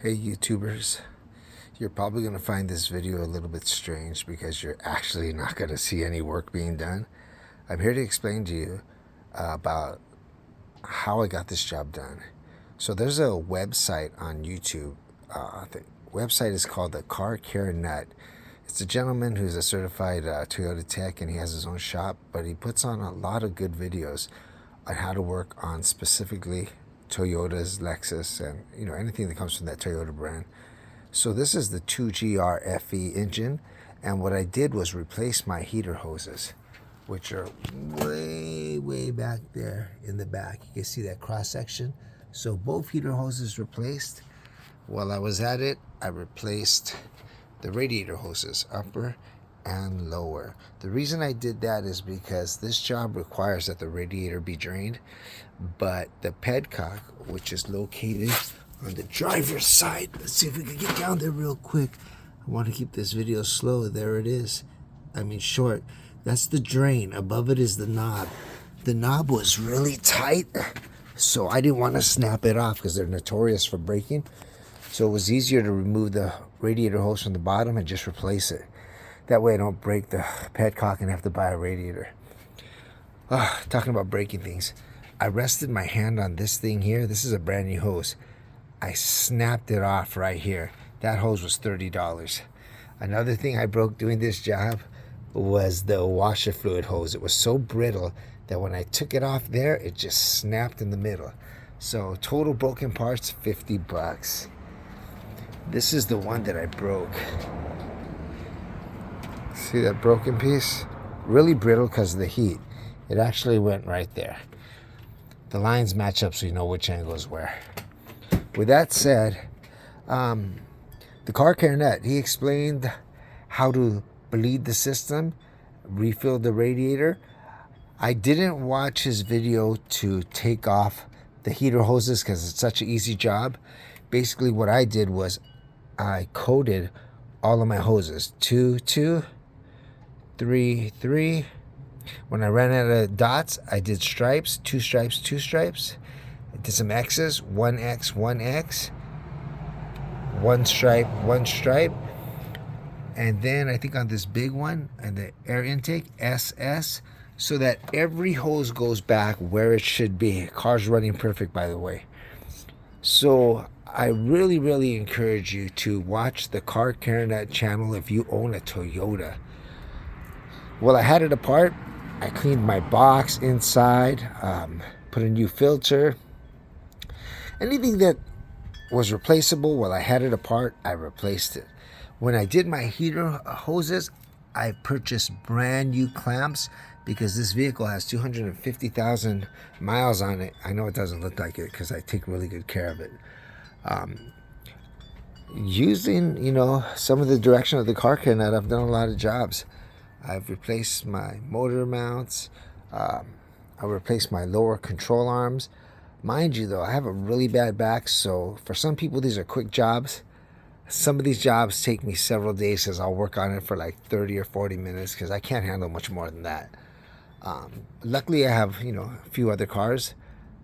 Hey YouTubers, you're probably going to find this video a little bit strange because you're actually not going to see any work being done. I'm here to explain to you about how I got this job done. So there's a website on YouTube. The website is called the Car Care Nut. It's a gentleman who's a certified Toyota tech, and he has his own shop, but he puts on a lot of good videos on how to work on specifically Toyotas, Lexus, and anything that comes from that Toyota brand. So this is the 2GR-FE engine, and what I did was replace my heater hoses, which are way back there in the back. You can see that cross section. So both heater hoses replaced. While I was at it, I replaced the radiator hoses, upper and lower. The reason I did that is because this job requires that the radiator be drained, but the pedcock, which is located on the driver's side, let's see if we can get down there real quick. I want to keep this video slow. There it is. I mean short. That's the drain. Above it is the knob. The knob was really tight, so I didn't want to snap it off because they're notorious for breaking. So it was easier to remove the radiator hose from the bottom and just replace it. That way I don't break the pedcock and have to buy a radiator. Talking about breaking things. I rested my hand on this thing here. This is a brand new hose. I snapped it off right here. That hose was $30. Another thing I broke doing this job was the washer fluid hose. It was so brittle that when I took it off there, it just snapped in the middle. So total broken parts, $50. This is the one that I broke. See that broken piece? Really brittle because of the heat. It actually went right there. The lines match up so you know which angle is where. With that said, the Car Care Nut, he explained how to bleed the system, refill the radiator. I didn't watch his video to take off the heater hoses because it's such an easy job. Basically what I did was I coated all of my hoses. 2, 2, 3, 3. When I ran out of dots, I did stripes, 2 stripes, 2 stripes. I did some X's, 1X, 1X, 1 stripe, 1 stripe. And then I think on this big one, and the air intake, SS, so that every hose goes back where it should be. Car's running perfect, by the way. So I really encourage you to watch the Car Care Nut channel if you own a Toyota. Well, I had it apart. I cleaned my box inside, put a new filter. Anything that was replaceable, while I had it apart, I replaced it. When I did my heater hoses, I purchased brand new clamps because this vehicle has 250,000 miles on it. I know it doesn't look like it because I take really good care of it. Using, some of the direction of the Car Care Nut, I've done a lot of jobs. I've replaced my motor mounts. I replaced my lower control arms. Mind you, though, I have a really bad back, so for some people, these are quick jobs. Some of these jobs take me several days because I'll work on it for like 30 or 40 minutes because I can't handle much more than that. Luckily, I have, a few other cars.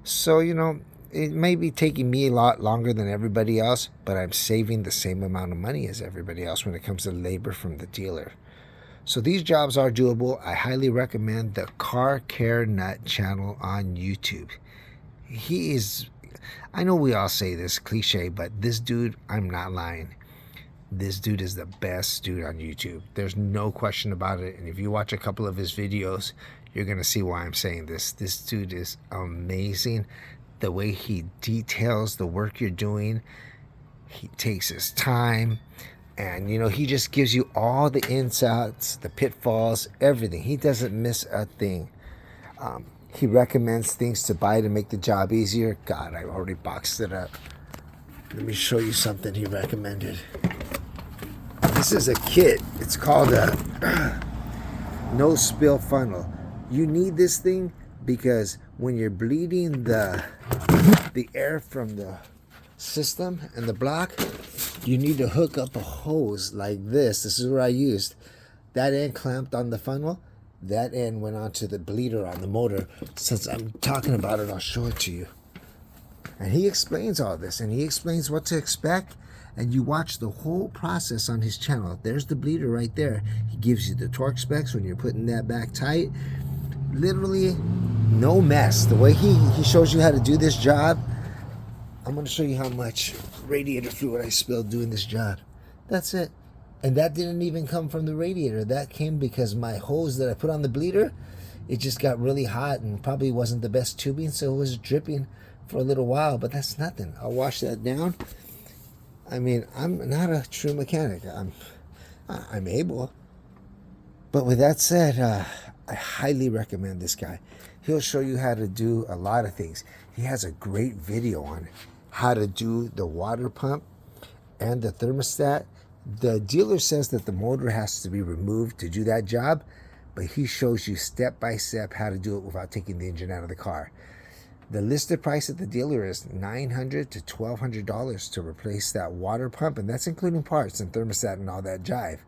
So, it may be taking me a lot longer than everybody else, but I'm saving the same amount of money as everybody else when it comes to labor from the dealer. So these jobs are doable. I highly recommend the Car Care Nut channel on YouTube. He is, I know we all say this cliche, but this dude, I'm not lying. This dude is the best dude on YouTube. There's no question about it. And if you watch a couple of his videos, you're going to see why I'm saying this. This dude is amazing. The way he details the work you're doing, he takes his time. And, he just gives you all the ins, outs, the pitfalls, everything. He doesn't miss a thing. He recommends things to buy to make the job easier. God, I already boxed it up. Let me show you something he recommended. This is a kit. It's called a no spill funnel. You need this thing because when you're bleeding the air from the system and the block, you need to hook up a hose like this. This is what I used. That end clamped on the funnel. That end went onto the bleeder on the motor. Since I'm talking about it, I'll show it to you. And he explains all this, and he explains what to expect, and you watch the whole process on his channel. There's the bleeder right there. He gives you the torque specs when you're putting that back tight. Literally no mess. The way he shows you how to do this job, I'm going to show you how much radiator fluid I spilled doing this job. That's it. And that didn't even come from the radiator. That came because my hose that I put on the bleeder, it just got really hot and probably wasn't the best tubing, so it was dripping for a little while, but that's nothing. I'll wash that down. I mean, I'm not a true mechanic. I'm able. But with that said, I highly recommend this guy. He'll show you how to do a lot of things. He has a great video on how to do the water pump and the thermostat. The dealer says that the motor has to be removed to do that job, but he shows you step by step how to do it without taking the engine out of the car. The listed price at the dealer is $900 to $1,200 to replace that water pump, and that's including parts and thermostat and all that jive.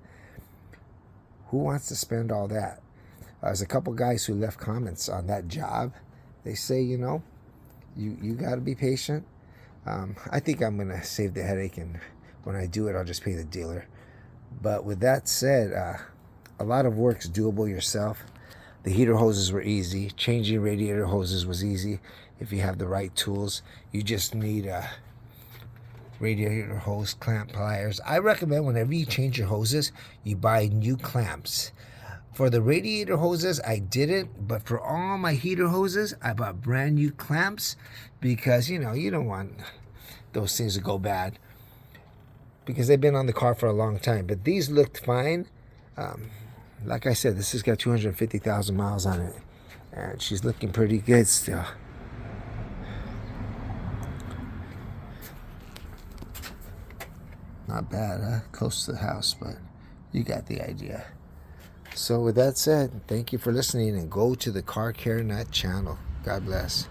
Who wants to spend all that? There's a couple guys who left comments on that job. They say, you know, you got to be patient. I think I'm going to save the headache, and when I do it, I'll just pay the dealer. But with that said, a lot of work's doable yourself. The heater hoses were easy. Changing radiator hoses was easy if you have the right tools. You just need radiator hose clamp pliers. I recommend whenever you change your hoses, you buy new clamps. For the radiator hoses, I didn't, but for all my heater hoses, I bought brand new clamps because, you know, you don't want those things to go bad because they've been on the car for a long time. But these looked fine. Like I said, this has got 250,000 miles on it, and she's looking pretty good still. Not bad, huh? Close to the house, but you got the idea. So with that said, thank you for listening, and go to the Car Care Nut channel. God bless.